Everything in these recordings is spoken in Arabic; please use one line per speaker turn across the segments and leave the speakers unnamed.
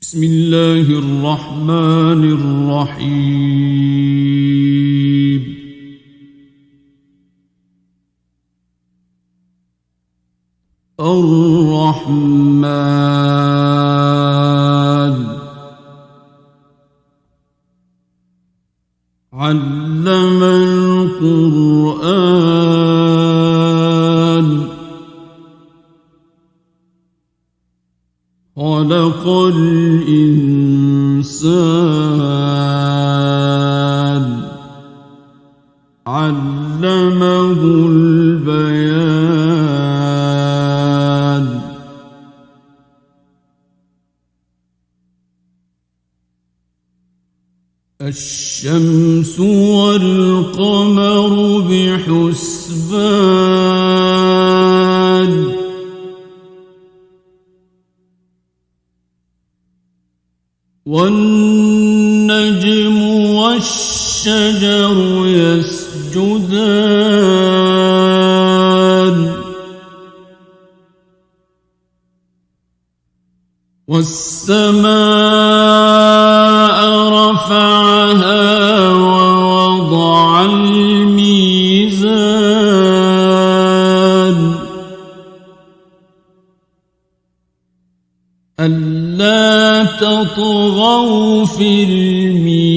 بسم الله الرحمن الرحيم الرحمن علم القرآن خلق الإنسان علمه البيان الشمس والقمر بحسبان والنجم والشجر يسجدان والسماء رفعها ووضع الميزان ألا تطغوا في الميزان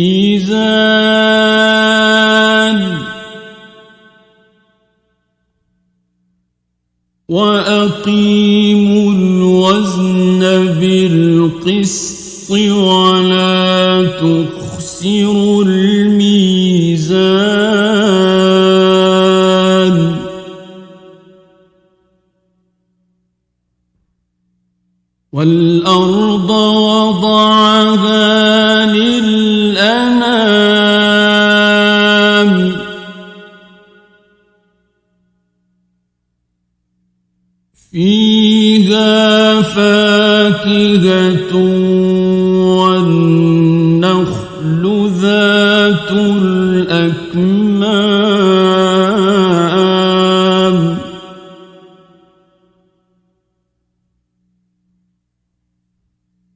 وأقيموا الوزن بالقسط ولا تخسروا الميزان والأرض وضعها للأنام فيها فاكهة والنخل ذات الأكمام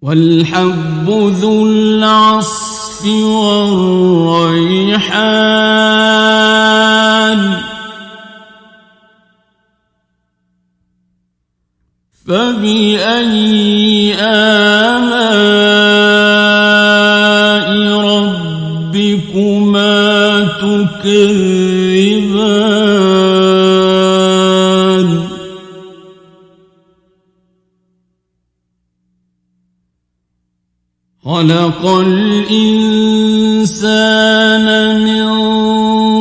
والحب ذو العصف والريحان فبأي آلاء ربكما تكذبان خلق الإنسان من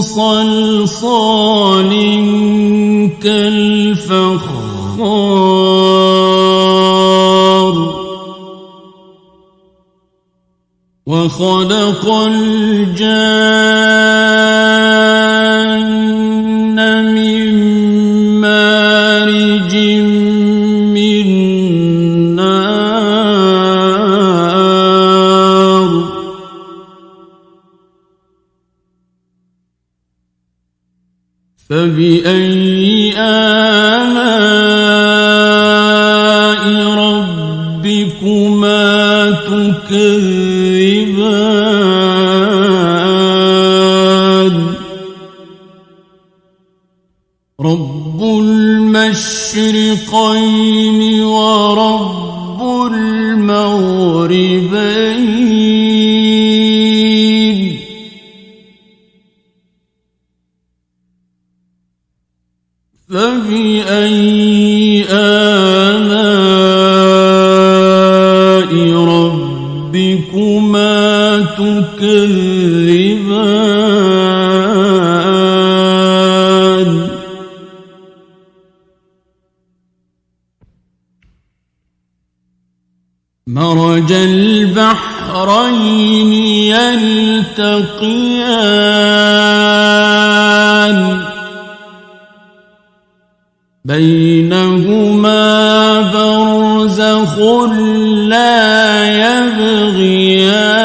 صلصال كالفخار وخلق الجان من مارج من نار فبأي آلاء ربكما تكذبان رب المشرقين ورب المغربين فبأي آلاء ربكما تكذبان مرج البحرين يلتقيان بينهما برزخ لا يبغيان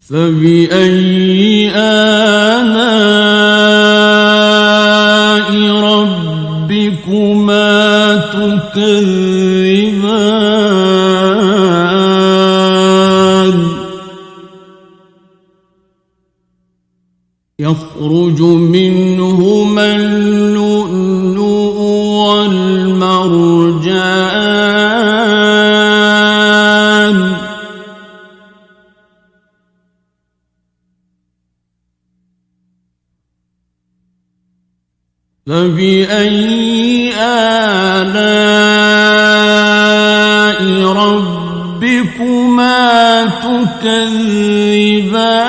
فبأي آلاء ربكما تكذبان يخرج منهما اللؤلؤ والمرجان فبأي آلاء ربكما تكذبان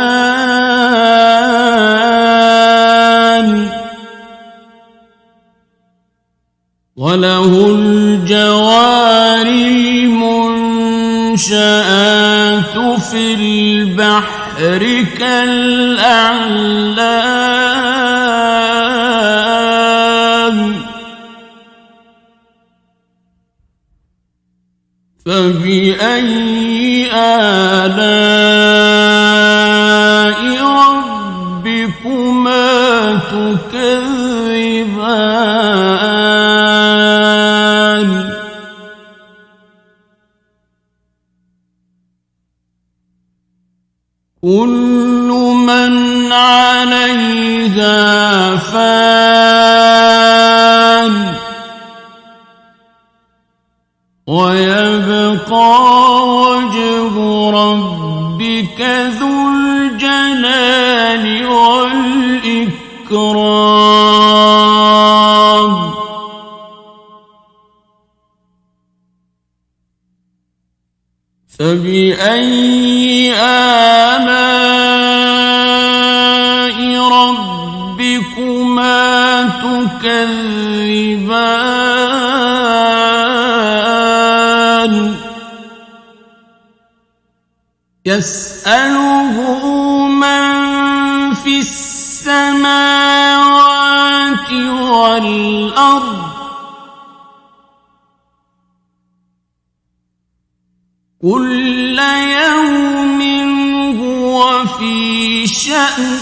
وله الجوار المنشآت في البحر كالأعلام فبأي آلاء ربكما تكذبان كل من عليها فان ويبقى وجه ربك ذو الجلال والإكرام فبأي آلاء ربكما تكذبان يسأله من في السماوات والأرض كل يوم هو في شأن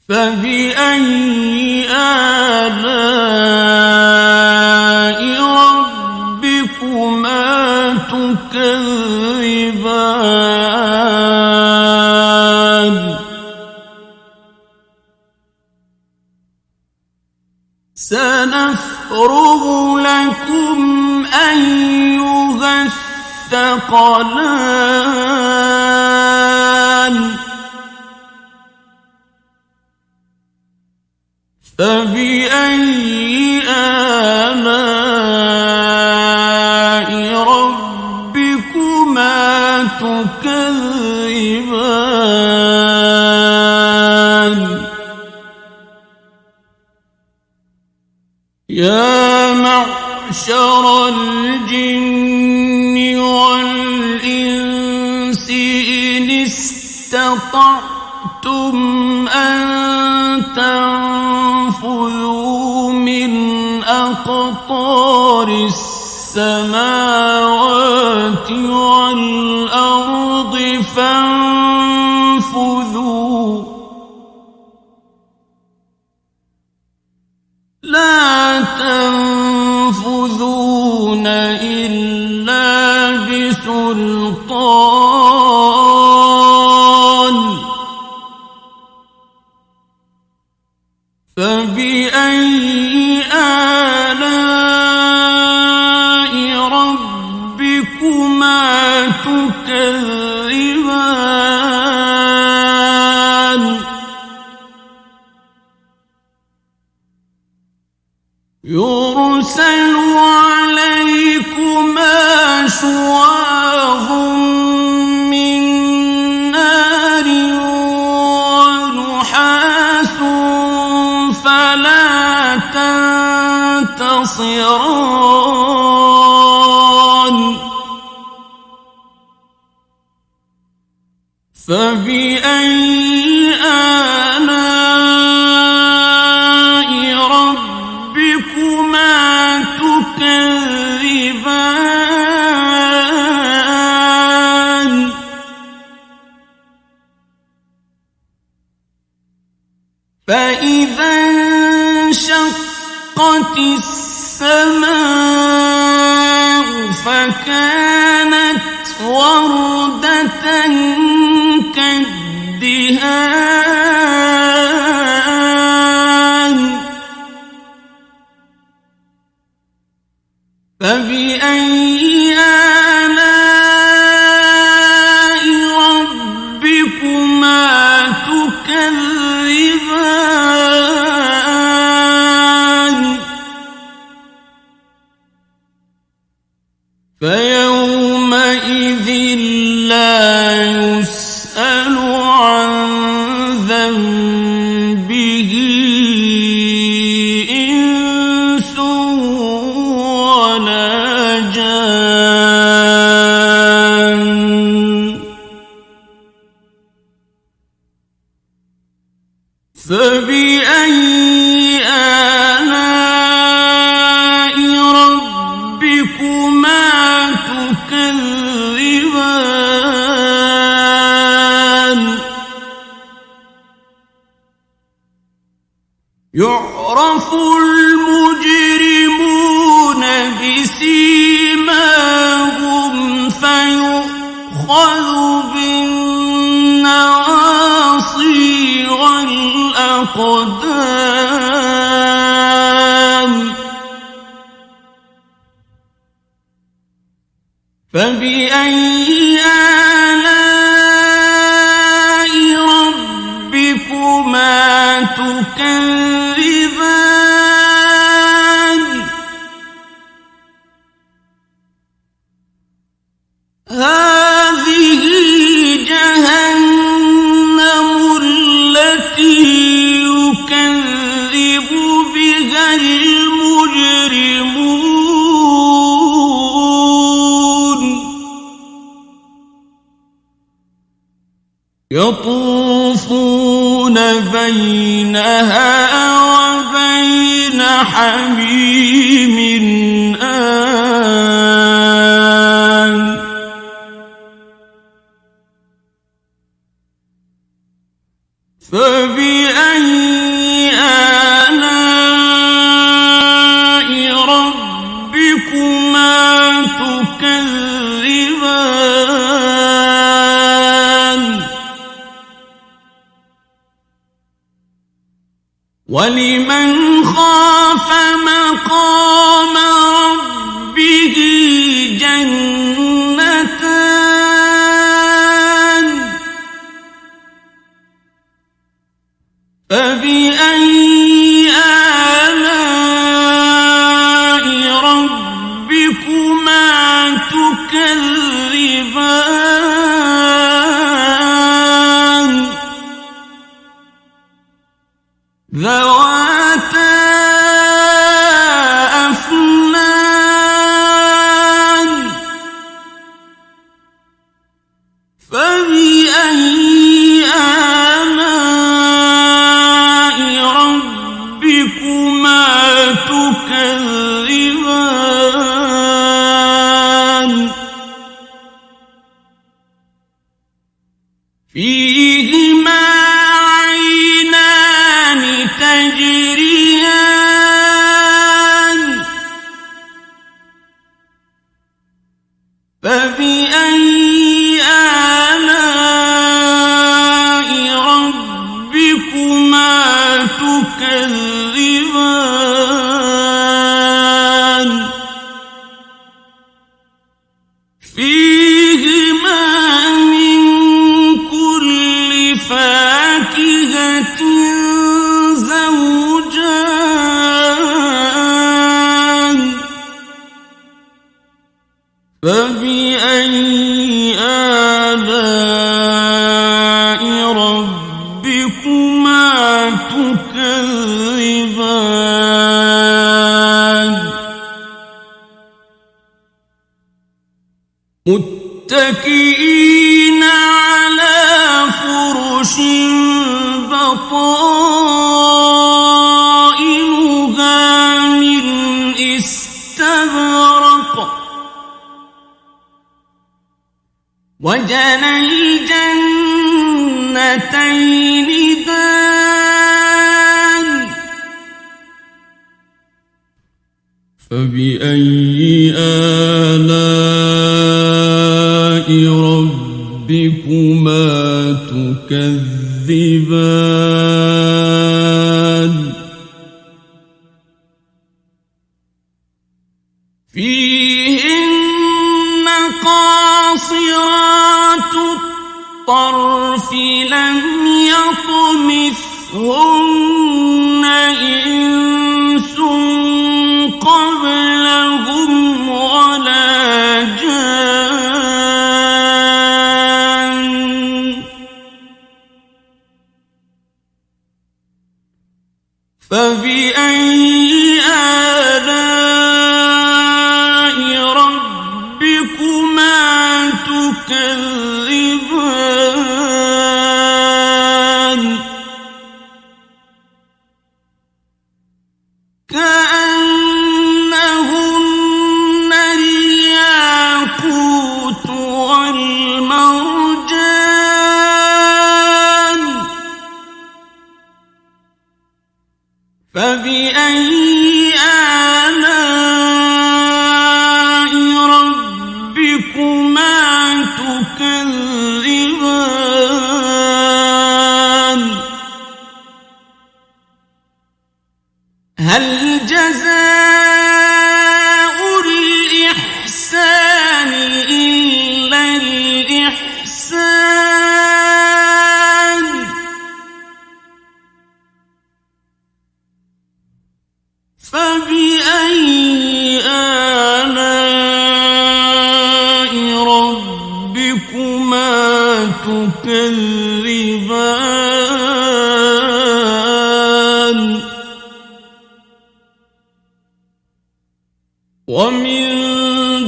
فبأي آلاء ربكما تكذبان سنفرغ لكم أيها الثقلان فبأي آلاء ربكما تكذبان يا معشر الجن والإنس إن استطعتم أن تنفذوا من أقطار السماوات والأرض فانفذوا لا تنفذون إلا بسلطان فبأي آلاء ربكما تكذبان يرسل عليكما شواظ من نار ونحاس فلا تنتصران فبأي آلاء ربكما تكذبان فإذا انشقت السماء فكانت وردة كالدهان فبأي آلاء ربكما تكذبان فيومئذ لا يسأل عن ذنبه إنس ولا جان فبأي آلاء ربكما تكذبان يعرف المجرمون بسيماهم فيؤخذ بالنواصي والأقدام فبأي آلاء ربكما تكذبان هذه جهنم التي يكذب بها المجرمون يطوفون بينها وبين حميم آن فبأي آلاء ربكما تكذبان ولمن خاف مقام ربه جنتان فبأي آلاء ربكما تكذبان ذواتا أفنان فبأي آلاء ربكما تكذبان فيهما عينان تجريان فبأي آلاء ربكما تكذبان فيهما من كل فاكهة زوجان فبأي آلاء ربكما تكذبان متكئين على فرش بطائنها من استبرق وجنى الجنتين دان فبأي آلاء ربكما تكذبان فيهن قاصرات الطرف لم يطمثهن إنس قبلهم ولا جان فبأي آلاء ربكما تكذبان كأنهن الياقوت والمرجان فبأي آلاء ربكما تكذبان هل جزاء الإحسان إلا الإحسان فبأي آلاء ربكما تكذبان ومن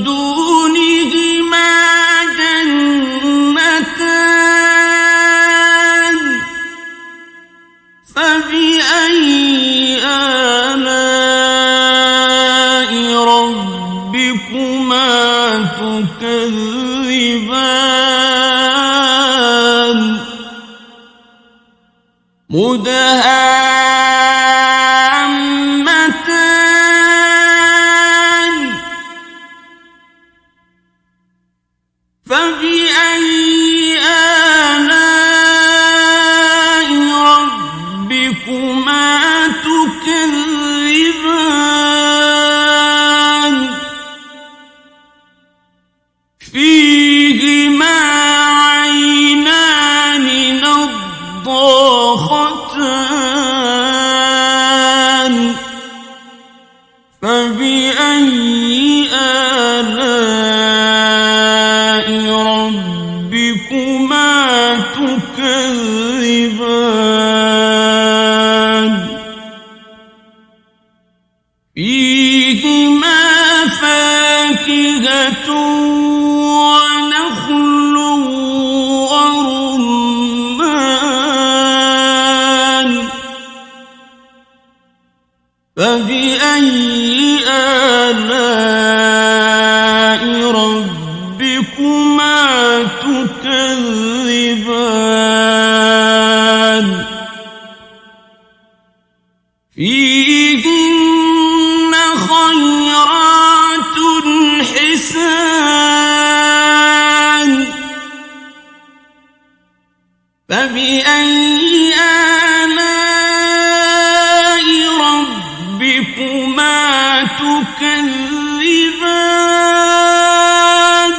دونهما جنتان فبأي آلاء ربكما تكذبان مدهامتان فبأي آلاء ربكما تكذبان فيهما عينان نضاختان فبأي آلاء ربكما تكذبان فيهما فاكهة ونخل ورمان فبأي آلاء ربكما تكذبان فيهن خيرات حسان فبأي آلاء ربكما تكذبان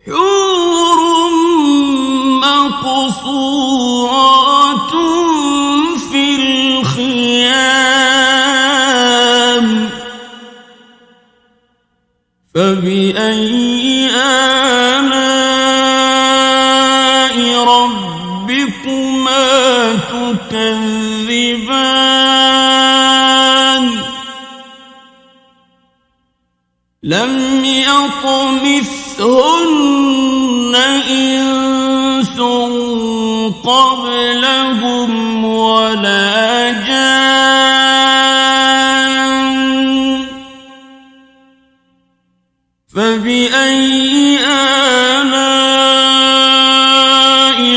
حور مقصورات في الخيام فبأي آلاء ربكما تكذبان لم يطمثهن إنس قبلهم ولا جان فبأي آلاء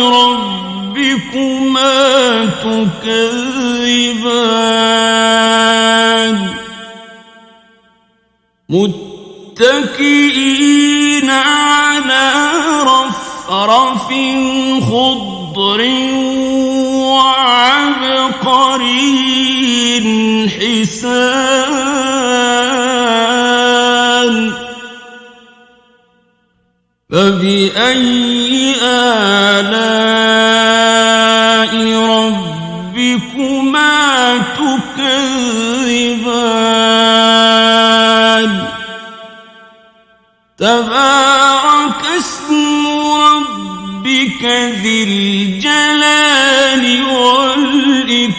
ربكما تكذبان متكئين على رفرف خضر وعبقري حسان فبأي آلاء ربكما تكذبان تبارك اسم ربك ذي الجلال والإكرام